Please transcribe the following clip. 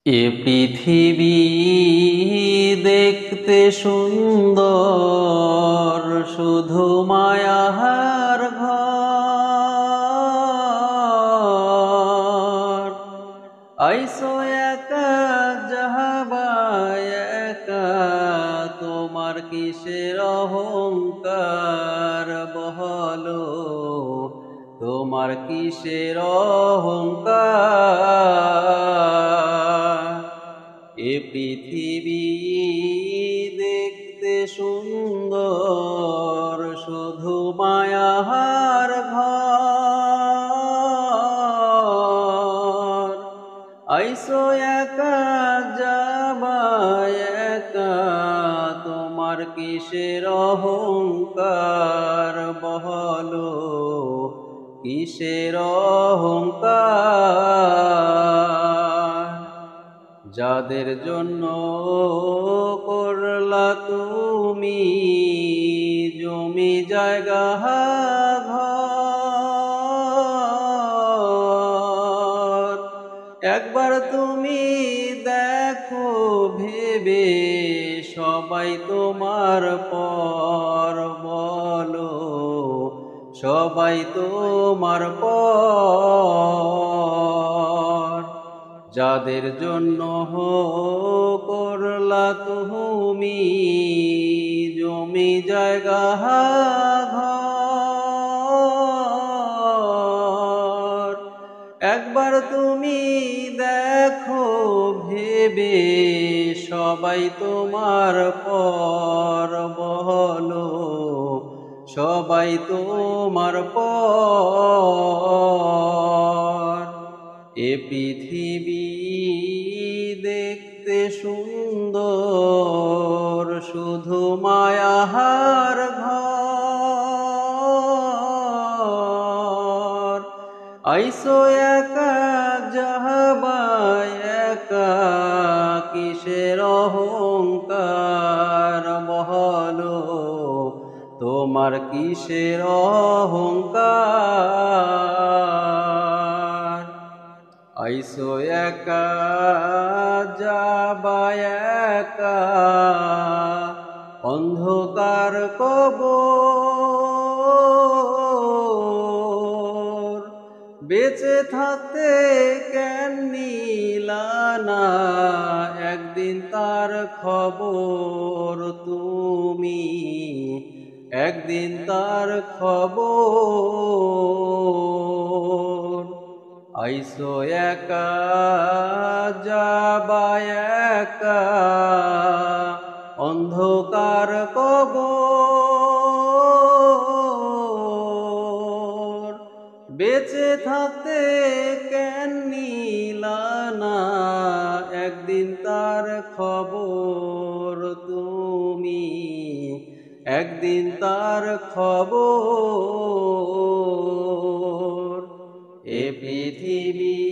এ পৃথিবী দেখতে সুন্দর, শুধু মায়ার ঘর। আইসো একা যাহাবায় একা, তোমার কিসের অহংকার বহলো, তোমার কিসের অহংকার। এ পৃথিবী দেখতে সুন্দর, শুধু মায়ার ঘর। আইসো একা যাবায় একা, তোমার কিসের অহংকার বহলো, কিসের অহংকার। যাদের জন্য করলা তুমি জমি জায়গা ঘর, একবার তুমি দেখো ভেবে, সবাই তোমার পর বলো, সবাই তোমার পর। যাদের জন্য করলা তুমি জমি জায়গা ঘর, একবার তুমি দেখো ভেবে, সবাই তোমার পর বলো, সবাই তোমার পর। এ পৃথিবী দেখতে সুন্দর, শুধু মায়ার ঘর। আইসো একা যাবায় একা, কিসের অহংকার বহলো, তোমার কিসের অহংকার। আইসো একা যাবায় একা, অন্ধকার কবর। বেঁচে থাকতে কেন নিলা না একদিন তার খবর তুমি, একদিন তার খবর। আইসো একা যাবায় একা, অন্ধকার কবর। বেঁচে থাকতে কেন নিলা না একদিন তার খবর তুমি, একদিন তার খবর। এ পৃথিবী